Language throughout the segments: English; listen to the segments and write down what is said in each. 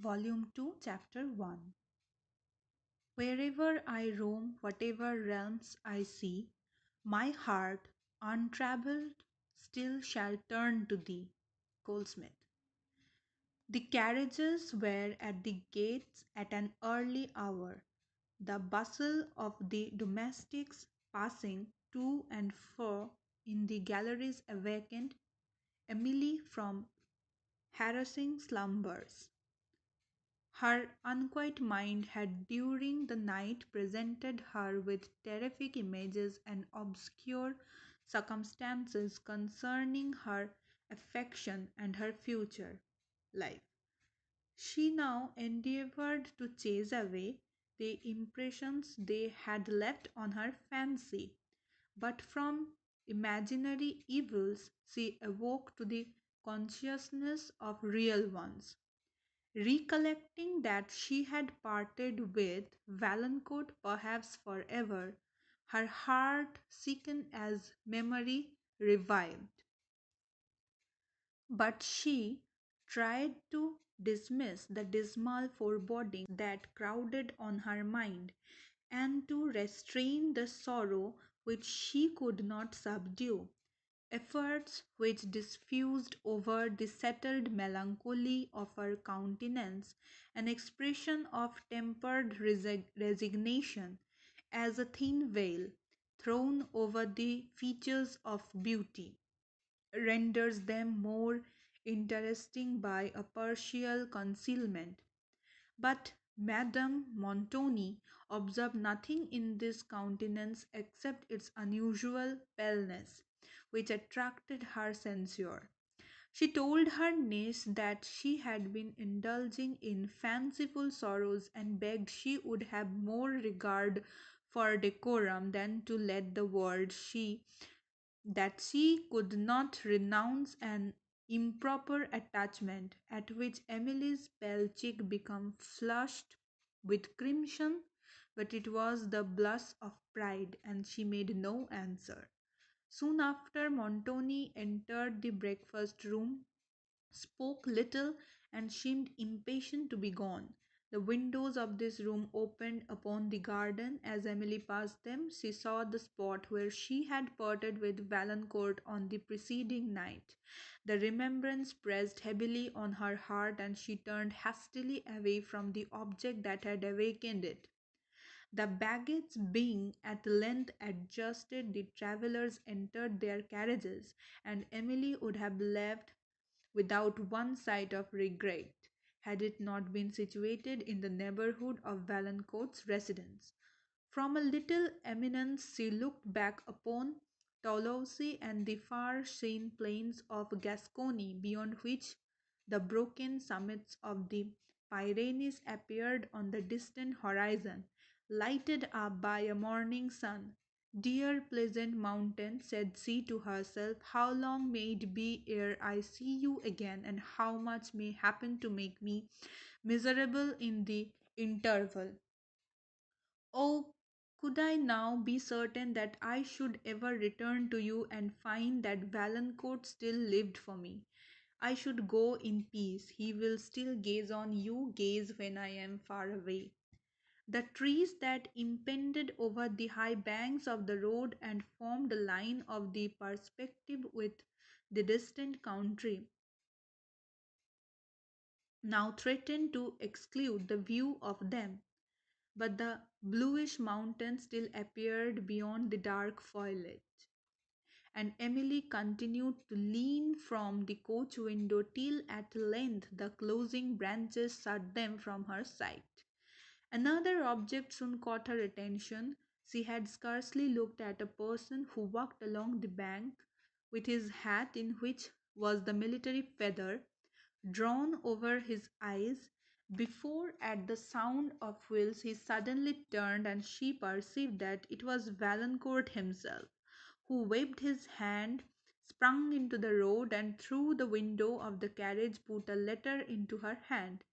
Volume 2, Chapter 1. Wherever I roam, whatever realms I see, my heart, untroubled, still shall turn to thee. Goldsmith. The carriages were at the gates at an early hour. The bustle of the domestics passing to and fro in the galleries awakened Emily from harassing slumbers. Her unquiet mind had during the night presented her with terrific images and obscure circumstances concerning her affection and her future life. She now endeavored to chase away the impressions they had left on her fancy, but from imaginary evils she awoke to the consciousness of real ones. Recollecting that she had parted with Valancourt perhaps forever, her heart sickened as memory revived. But she tried to dismiss the dismal forebodings that crowded on her mind, and to restrain the sorrow which she could not subdue. Efforts which diffused over the settled melancholy of her countenance an expression of tempered resignation, as a thin veil thrown over the features of beauty renders them more interesting by a partial concealment. But Madame Montoni observed nothing in this countenance except its unusual paleness, which attracted her censure. She told her niece that she had been indulging in fanciful sorrows, and begged she would have more regard for decorum than to let the world see that she could not renounce an improper attachment, at which Emily's pale cheek became flushed with crimson, but it was the blush of pride, and she made no answer. Soon after, Montoni entered the breakfast room, spoke little, and seemed impatient to be gone. The windows of this room opened upon the garden. As Emily passed them, she saw the spot where she had parted with Valancourt on the preceding night. The remembrance pressed heavily on her heart, and she turned hastily away from the object that had awakened it. The baggage being at length adjusted, the travellers entered their carriages, and Emily would have left without one sight of regret, had it not been situated in the neighbourhood of Valancourt's residence. From a little eminence she looked back upon Toulouse and the far-seen plains of Gascony, beyond which the broken summits of the Pyrenees appeared on the distant horizon, lighted up by a morning sun. "Dear pleasant mountain," said she to herself, "how long may it be ere I see you again, and how much may happen to make me miserable in the interval? Oh, could I now be certain that I should ever return to you and find that Valancourt still lived for me! I should go in peace. He will still gaze on you, gaze when I am far away." The trees that impended over the high banks of the road and formed a line of the perspective with the distant country now threatened to exclude the view of them, but the bluish mountain still appeared beyond the dark foliage, and Emily continued to lean from the coach window till at length the closing branches shut them from her sight. Another object soon caught her attention. She had scarcely looked at a person who walked along the bank with his hat, in which was the military feather, drawn over his eyes, before at the sound of wheels he suddenly turned, and she perceived that it was Valancourt himself, who waved his hand, sprung into the road, and through the window of the carriage put a letter into her hand.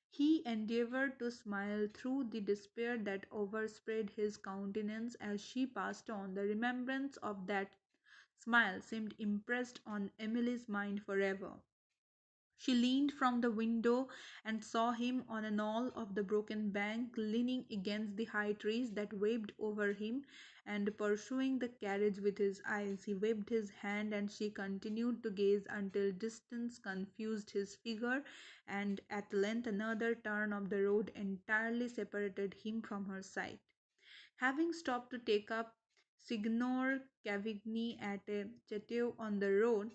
He endeavoured to smile through the despair that overspread his countenance as she passed on. The remembrance of that smile seemed impressed on Emily's mind forever. She leaned from the window and saw him on a knoll of the broken bank, leaning against the high trees that waved over him and pursuing the carriage with his eyes. He waved his hand and she continued to gaze until distance confused his figure, and at length another turn of the road entirely separated him from her sight. Having stopped to take up Signor Cavigni at a chateau on the road,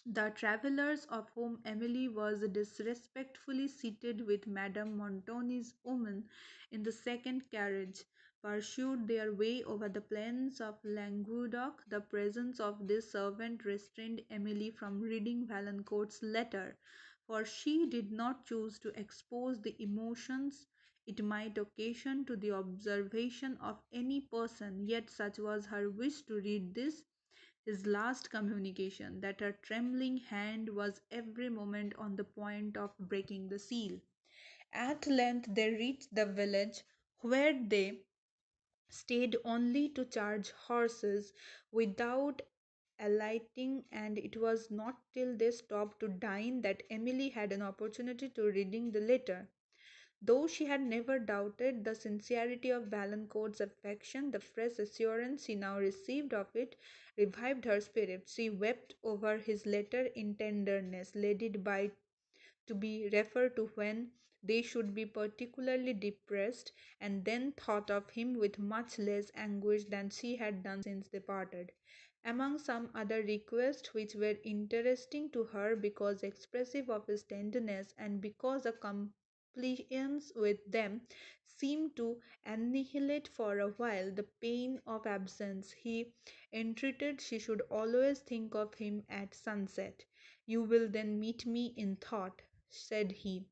the travellers, of whom Emily was disrespectfully seated with Madame Montoni's woman in the second carriage, pursued their way over the plains of Languedoc. The presence of this servant restrained Emily from reading Valancourt's letter, for she did not choose to expose the emotions it might occasion to the observation of any person, yet such was her wish to read this his last communication, that her trembling hand was every moment on the point of breaking the seal. At length they reached the village, where they stayed only to charge horses without alighting, and it was not till they stopped to dine that Emily had an opportunity to reading the letter. Though she had never doubted the sincerity of Valancourt's affection, the fresh assurance she now received of it revived her spirits. She wept over his letter in tenderness, led it by to be referred to when they should be particularly depressed, and then thought of him with much less anguish than she had done since they parted. Among some other requests which were interesting to her because expressive of his tenderness, and because a compliance with them seemed to annihilate for a while the pain of absence, he entreated she should always think of him at sunset. "You will then meet me in thought," said he.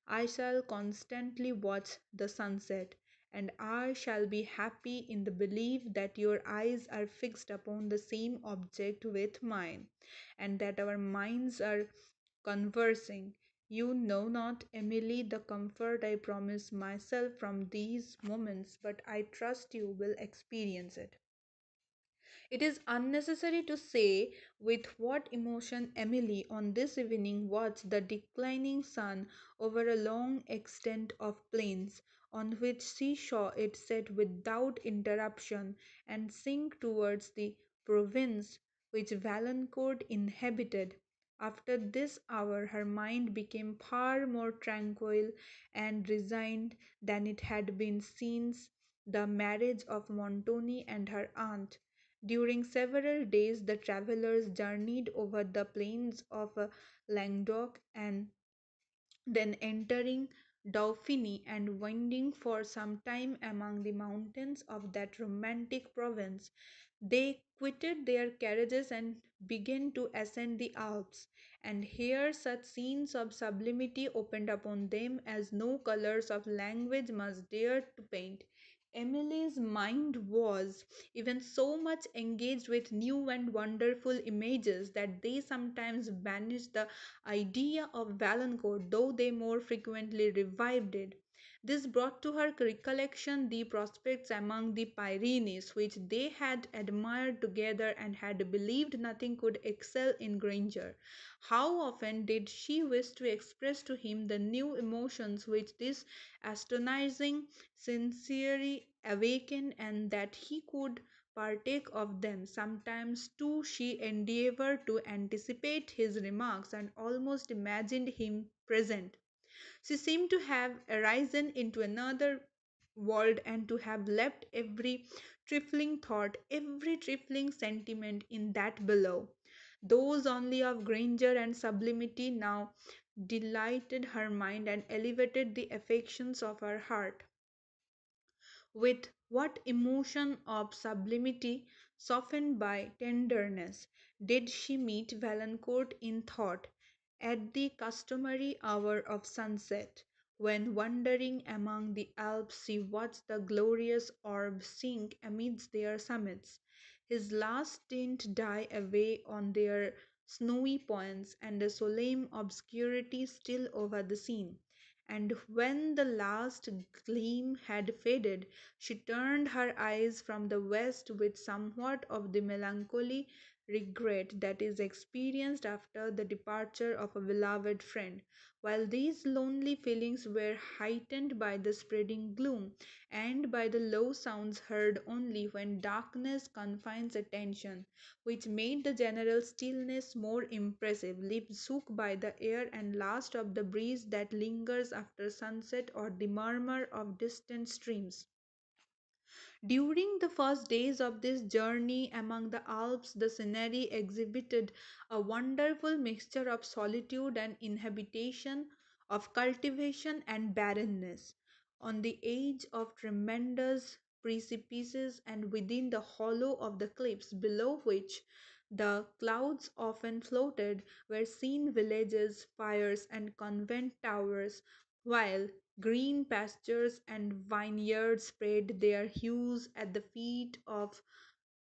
"I shall constantly watch the sunset, and I shall be happy in the belief that your eyes are fixed upon the same object with mine, and that our minds are conversing. You know not, Emily, the comfort I promise myself from these moments, but I trust you will experience it." It is unnecessary to say with what emotion Emily on this evening watched the declining sun over a long extent of plains, on which she saw it set without interruption and sink towards the province which Valancourt inhabited. After this hour her mind became far more tranquil and resigned than it had been since the marriage of Montoni and her aunt. During several days the travellers journeyed over the plains of Languedoc, and then entering Dauphiny and winding for some time among the mountains of that romantic province, they quitted their carriages and began to ascend the Alps, and here such scenes of sublimity opened upon them as no colours of language must dare to paint. Emily's mind was even so much engaged with new and wonderful images that they sometimes banished the idea of Valancourt, though they more frequently revived it. This brought to her recollection the prospects among the Pyrenees, which they had admired together and had believed nothing could excel in grandeur. How often did she wish to express to him the new emotions which this astonishing sincerity awakened, and that he could partake of them. Sometimes too she endeavoured to anticipate his remarks, and almost imagined him present. She seemed to have arisen into another world, and to have left every trifling thought, every trifling sentiment in that below. Those only of grandeur and sublimity now delighted her mind and elevated the affections of her heart. With what emotion of sublimity, softened by tenderness, did she meet Valancourt in thought, at the customary hour of sunset, when wandering among the Alps she watched the glorious orb sink amidst their summits, his last tint die away on their snowy points, and a solemn obscurity still over the scene. And when the last gleam had faded, she turned her eyes from the west with somewhat of the melancholy regret that is experienced after the departure of a beloved friend. While these lonely feelings were heightened by the spreading gloom and by the low sounds heard only when darkness confines attention, which made the general stillness more impressive, lips shook by the air and last of the breeze that lingers after sunset or the murmur of distant streams. During the first days of this journey among the Alps, the scenery exhibited a wonderful mixture of solitude and inhabitation, of cultivation and barrenness. On the edge of tremendous precipices and within the hollow of the cliffs below which the clouds often floated were seen villages, spires, and convent towers, while green pastures and vineyards spread their hues at the feet of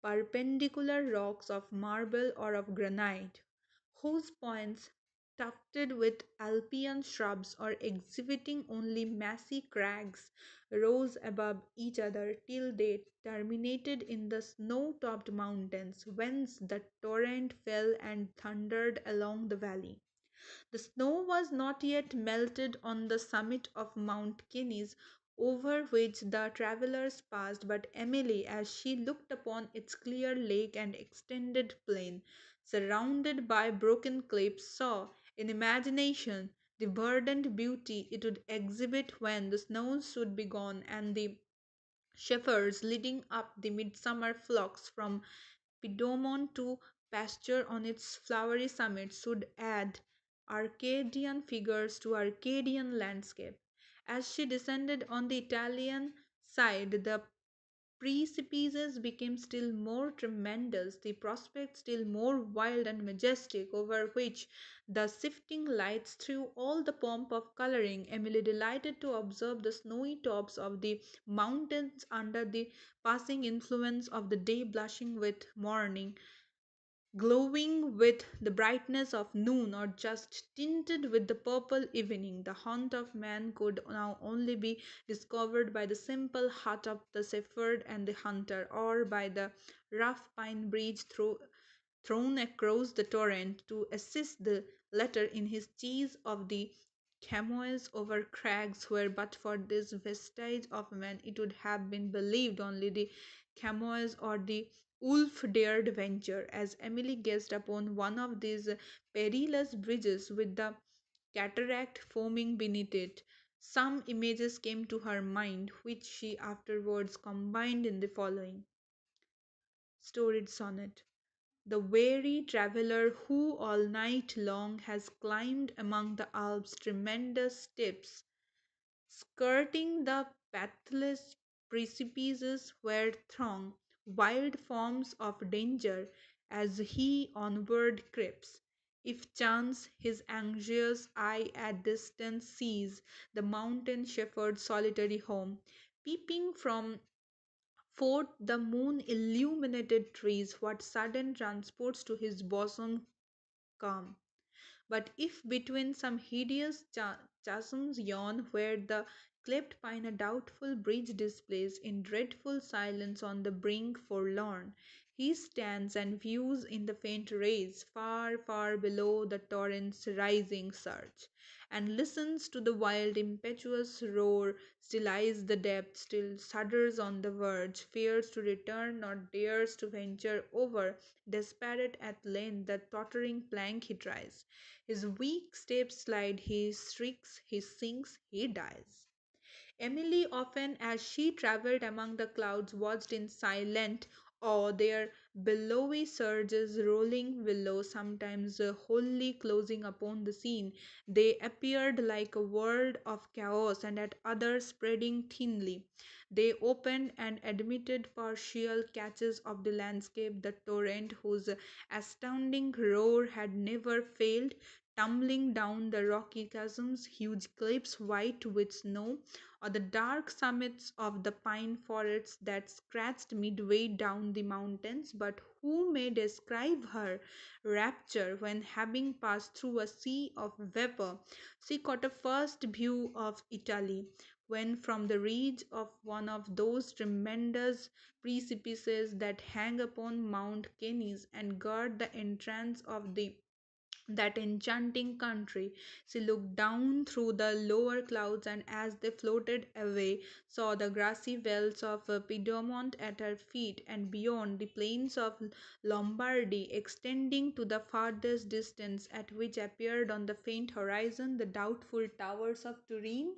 perpendicular rocks of marble or of granite, whose points, tufted with Alpine shrubs or exhibiting only massy crags, rose above each other till they terminated in the snow topped mountains, whence the torrent fell and thundered along the valley. The snow was not yet melted on the summit of Mount Cenis, over which the travellers passed, but Emily, as she looked upon its clear lake and extended plain, surrounded by broken cliffs, saw, in imagination, the verdant beauty it would exhibit when the snows should be gone, and the shepherds leading up the midsummer flocks from Piedmont to pasture on its flowery summit should add Arcadian figures to Arcadian landscape. As she descended on the Italian side, the precipices became still more tremendous, the prospect still more wild and majestic, over which the shifting lights threw all the pomp of coloring. Emily delighted to observe the snowy tops of the mountains under the passing influence of the day, blushing with morning, glowing with the brightness of noon, or just tinted with the purple evening. The haunt of man could now only be discovered by the simple hut of the shepherd and the hunter, or by the rough pine bridge thrown across the torrent to assist the latter in his chase of the chamois over crags, where but for this vestige of man it would have been believed only the chamois or the wolf dared venture. As Emily gazed upon one of these perilous bridges with the cataract foaming beneath it, some images came to her mind which she afterwards combined in the following storied sonnet. The weary traveller who all night long has climbed among the Alps' tremendous steps, skirting the pathless precipices where throng wild forms of danger as he onward creeps. If chance his anxious eye at distance sees the mountain shepherd's solitary home, peeping from forth the moon illuminated trees, what sudden transports to his bosom calm! But if between some hideous chasms yawn, where the cleft pine a doubtful bridge displays, in dreadful silence on the brink forlorn, he stands and views in the faint rays, far, far below the torrent's rising surge, and listens to the wild impetuous roar, still eyes the depth, still shudders on the verge, fears to return, nor dares to venture over, desperate at length the tottering plank he tries. His weak steps slide, he shrieks, he sinks, he dies. Emily often, as she travelled among the clouds, watched in silent awe their billowy surges rolling below, sometimes wholly closing upon the scene. They appeared like a world of chaos, and at others spreading thinly. They opened and admitted partial catches of the landscape, the torrent whose astounding roar had never failed, tumbling down the rocky chasms, huge cliffs white with snow, or the dark summits of the pine forests that scratched midway down the mountains. But who may describe her rapture when, having passed through a sea of vapor, she caught a first view of Italy, when from the ridge of one of those tremendous precipices that hang upon Mount Cenis and guard the entrance of that enchanting country. She looked down through the lower clouds and as they floated away saw the grassy wells of Piedmont at her feet and beyond the plains of Lombardy extending to the farthest distance at which appeared on the faint horizon the doubtful towers of Turin.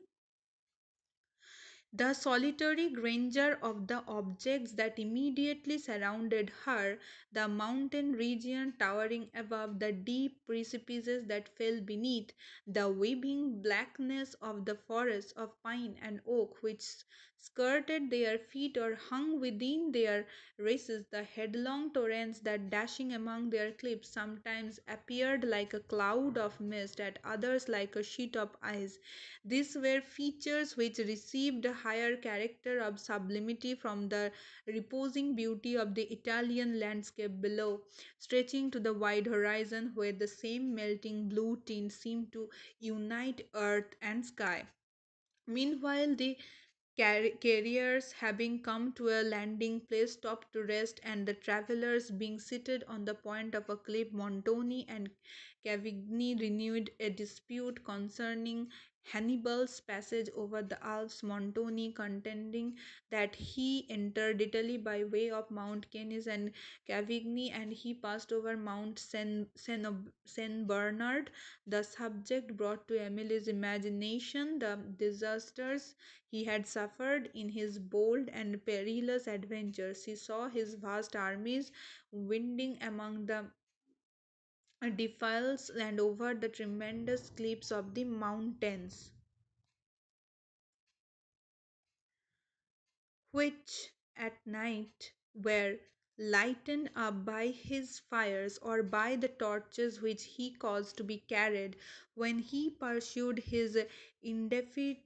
The solitary grandeur of the objects that immediately surrounded her, the mountain region towering above, the deep precipices that fell beneath, the weaving blackness of the forests of pine and oak which skirted their feet or hung within their races, the headlong torrents that dashing among their cliffs sometimes appeared like a cloud of mist, at others like a sheet of ice. These were features which received a higher character of sublimity from the reposing beauty of the Italian landscape below, stretching to the wide horizon where the same melting blue tint seemed to unite earth and sky. Meanwhile, the carriers having come to a landing place stopped to rest, and the travellers being seated on the point of a cliff, Montoni and Cavigni renewed a dispute concerning Hannibal's passage over the Alps, Montoni contending that he entered Italy by way of Mount Cenis and Cavigni, and he passed over Mount Saint Bernard. The subject brought to Emily's imagination the disasters he had suffered in his bold and perilous adventures. He saw his vast armies winding among the defiles and over the tremendous cliffs of the mountains, which at night were lightened up by his fires or by the torches which he caused to be carried when he pursued his indefatigable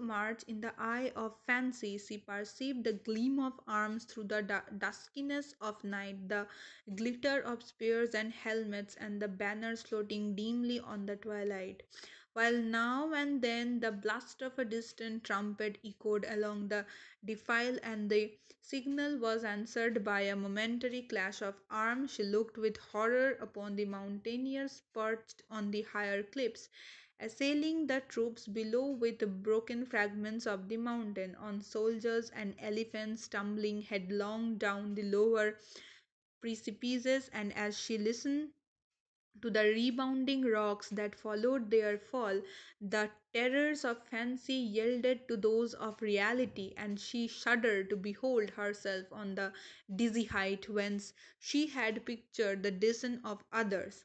march in the eye of fancy. She perceived the gleam of arms through the duskiness of night, the glitter of spears and helmets, and the banners floating dimly on the twilight, while now and then the blast of a distant trumpet echoed along the defile and the signal was answered by a momentary clash of arms. She looked with horror upon the mountaineers perched on the higher cliffs, assailing the troops below with broken fragments of the mountain, on soldiers and elephants tumbling headlong down the lower precipices, and as she listened to the rebounding rocks that followed their fall, the terrors of fancy yielded to those of reality, and she shuddered to behold herself on the dizzy height whence she had pictured the descent of others.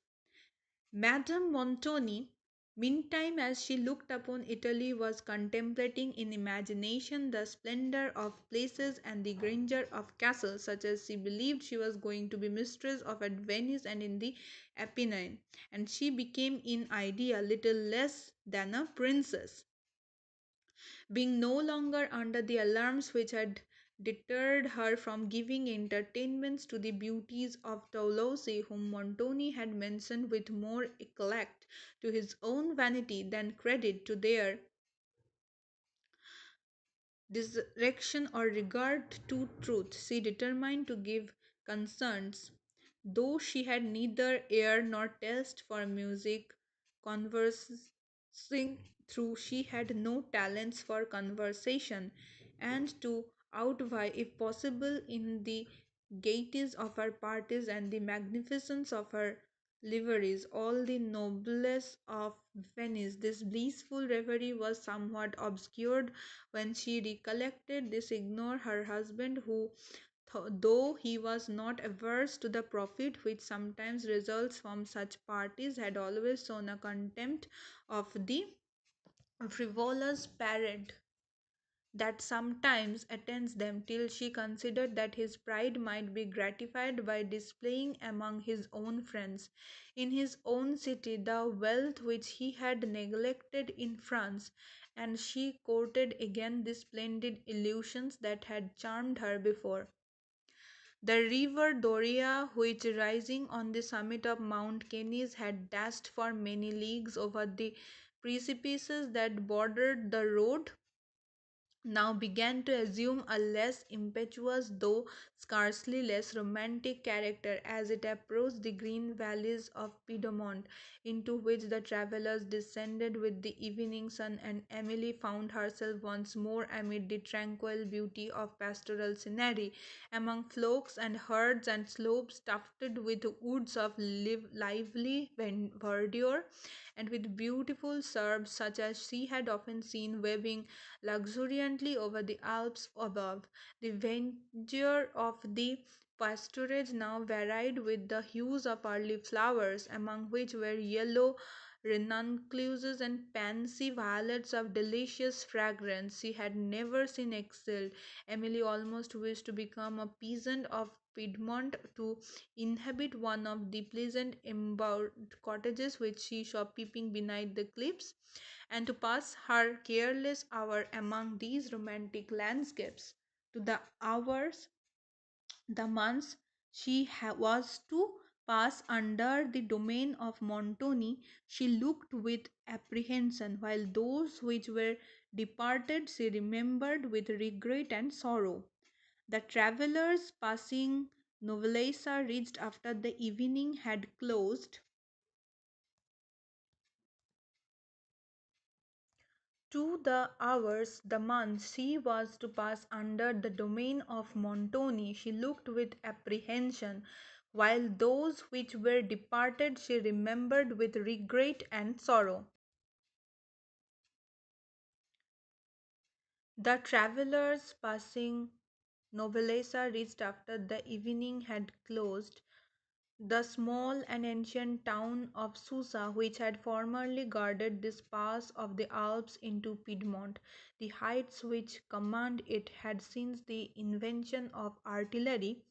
Madame Montoni, meantime, as she looked upon Italy, was contemplating in imagination the splendor of places and the grandeur of castles, such as she believed she was going to be mistress of at Venice and in the Apennine, and she became in idea little less than a princess, being no longer under the alarms which had deterred her from giving entertainments to the beauties of Toulouse, whom Montoni had mentioned with more eclat to his own vanity than credit to their direction or regard to truth. She determined to give concerts, though she had neither ear nor taste for music, conversing through she had no talents for conversation, and to outvie, if possible, in the gaieties of her parties and the magnificence of her liveries, all the noblesse of Venice. This blissful reverie was somewhat obscured when she recollected this ignore her husband, who, though he was not averse to the profit which sometimes results from such parties, had always shown a contempt of the frivolous parade that sometimes attends them, till she considered that his pride might be gratified by displaying among his own friends in his own city the wealth which he had neglected in France, and she courted again the splendid illusions that had charmed her before. The river Doria, which rising on the summit of Mount Cenis had dashed for many leagues over the precipices that bordered the road, now began to assume a less impetuous, though scarcely less romantic character as it approached the green valleys of Piedmont, into which the travellers descended with the evening sun, and Emily found herself once more amid the tranquil beauty of pastoral scenery, among flocks and herds and slopes tufted with woods of lively verdure, and with beautiful shrubs such as she had often seen waving luxuriantly over the Alps above. The verdure of the pasturage now varied with the hues of early flowers, among which were yellow ranunculuses and pansy violets of delicious fragrance she had never seen excelled. Emily almost wished to become a peasant of Piedmont, to inhabit one of the pleasant embowered cottages which she saw peeping beneath the cliffs, and to pass her careless hour among these romantic landscapes. To the hours, the months was to pass under the domain of Montoni, she looked with apprehension, while those which were departed she remembered with regret and sorrow. The travellers passing Novalesa reached after the evening had closed. To the hours, the months she was to pass under the domain of Montoni, she looked with apprehension, while those which were departed she remembered with regret and sorrow. The travellers passing Novalesa reached after the evening had closed. The small and ancient town of Susa, which had formerly guarded this pass of the Alps into Piedmont, the heights which command it had since the invention of artillery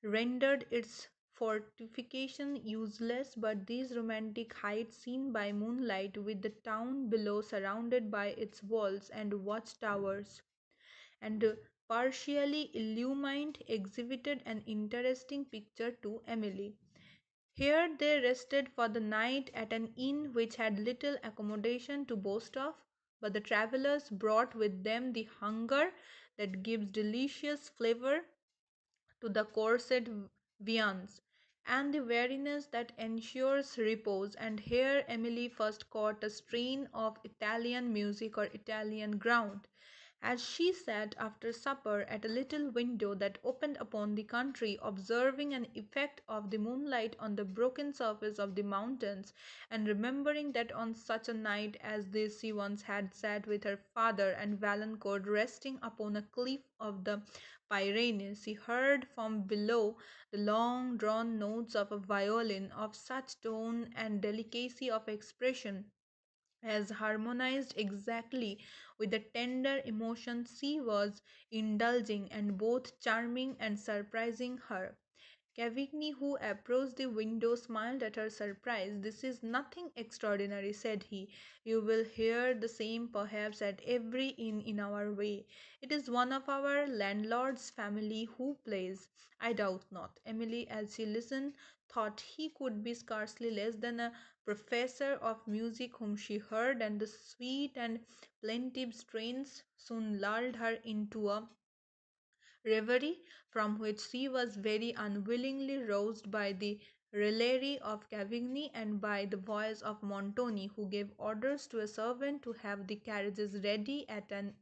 rendered its fortification useless, but these romantic heights seen by moonlight, with the town below surrounded by its walls and watchtowers, and partially illumined, exhibited an interesting picture to Emily. Here they rested for the night at an inn which had little accommodation to boast of, but the travellers brought with them the hunger that gives delicious flavour to the coursed viands, and the weariness that ensures repose, and here Emily first caught a strain of Italian music or Italian ground, as she sat after supper at a little window that opened upon the country, observing an effect of the moonlight on the broken surface of the mountains, and remembering that on such a night as this she once had sat with her father and Valancourt resting upon a cliff of the Pyrenees, she heard from below the long drawn notes of a violin of such tone and delicacy of expression as harmonized exactly with the tender emotions she was indulging, and both charming and surprising her. Cavigny, who approached the window, smiled at her surprise. "This is nothing extraordinary," said he. "You will hear the same perhaps at every inn in our way. It is one of our landlord's family who plays." "I doubt not." Emily, as she listened, thought he could be scarcely less than a professor of music whom she heard, and the sweet and plaintive strains soon lulled her into a reverie, from which she was very unwillingly roused by the raillery of Cavigny and by the voice of Montoni, who gave orders to a servant to have the carriages ready at an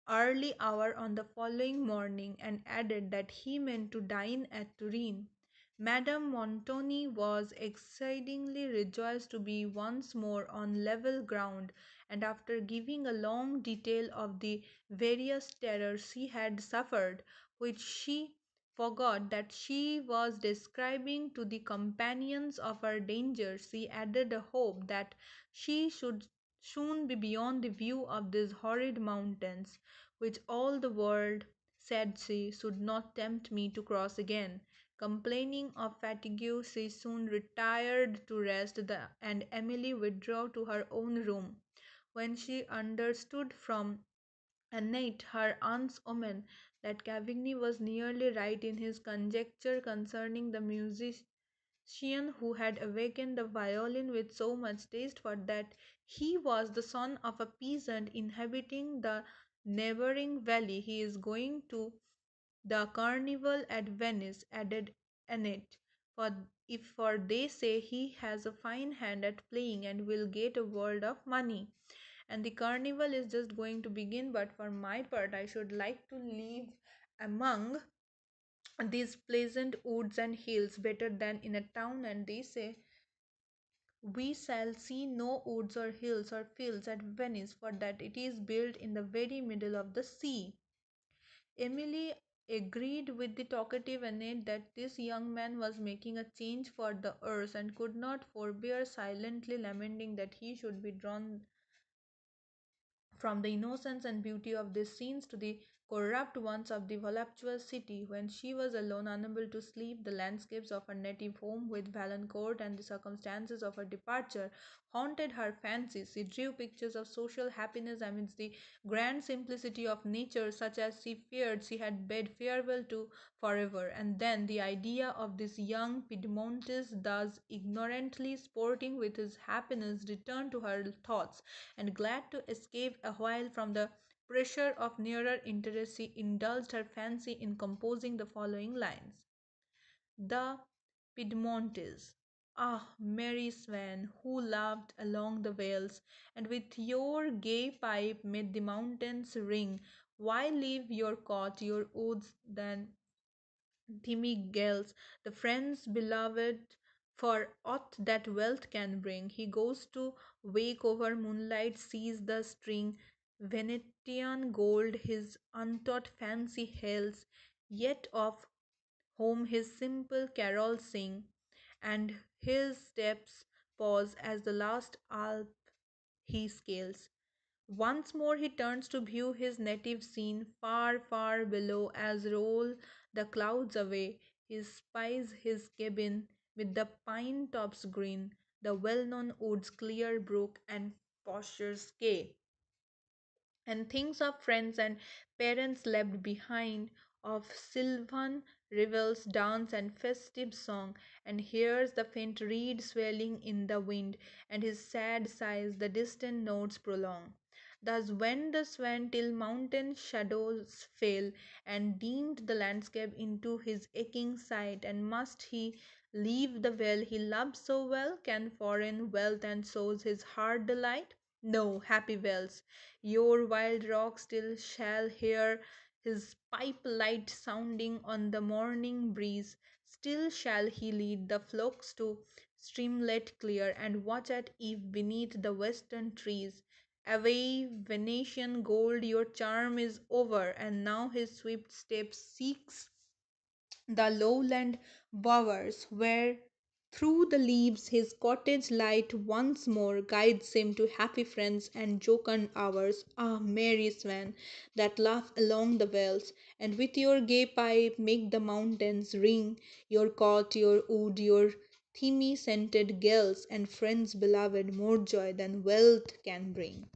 early hour on the following morning, and added that he meant to dine at Turin. Madame Montoni was exceedingly rejoiced to be once more on level ground, and after giving a long detail of the various terrors she had suffered, which she forgot that she was describing to the companions of her danger, she added a hope that she should soon be beyond the view of these horrid mountains, which all the world, said she, should not tempt me to cross again. Complaining of fatigue, she soon retired to rest, and Emily withdrew to her own room, when she understood from Annette, her aunt's woman, that Cavigny was nearly right in his conjecture concerning the musician who had awakened the violin with so much taste, for that He was the son of a peasant inhabiting the neighboring valley. He is going to the carnival at Venice, added Annette. For they say he has a fine hand at playing and will get a world of money. And the carnival is just going to begin, but for my part, I should like to live among these pleasant woods and hills better than in a town. And they say we shall see no woods or hills or fields at Venice, for that it is built in the very middle of the sea. Emily agreed with the talkative Annette that this young man was making a change for the earth, and could not forbear silently lamenting that he should be drawn from the innocence and beauty of these scenes to the corrupt ones of the voluptuous city. When she was alone, unable to sleep, the landscapes of her native home with Valancourt and the circumstances of her departure haunted her fancy. She drew pictures of social happiness amidst the grand simplicity of nature, such as she feared she had bade farewell to forever. And then the idea of this young Piedmontese thus ignorantly sporting with his happiness returned to her thoughts, and glad to escape a while from the pressure of nearer interest, she indulged her fancy in composing the following lines: The Piedmontese. Ah, merry swan, who laughed along the vales, and with your gay pipe made the mountains ring, why leave your court, your woods, than Timmy gales, the friends beloved, for aught that wealth can bring? He goes to wake over moonlight, sees the string, Venetian gold his untaught fancy hails, yet of home his simple carol sing, and his steps pause as the last Alp he scales. Once more he turns to view his native scene, far, far below, as roll the clouds away. He spies his cabin with the pine tops green, the well known woods, clear brook, and postures gay, and thinks of friends and parents left behind, of sylvan revels, dance, and festive song, and hears the faint reed swelling in the wind, and his sad sighs the distant notes prolong. Thus went the swan till mountain shadows fell, and dimmed the landscape into his aching sight. And must he leave the vale he loved so well? Can foreign wealth and shows his heart delight? No, happy vales, your wild rock still shall hear his pipe light sounding on the morning breeze. Still shall he lead the flocks to streamlet clear, and watch at eve beneath the western trees. Away, Venetian gold, your charm is over, and now his swift step seeks the lowland bowers, where through the leaves his cottage light once more guides him to happy friends and jocund hours. Ah, merry swan, that laugh along the vales, and with your gay pipe make the mountains ring, your court, your wood, your thymy scented gales, and friends beloved, more joy than wealth can bring.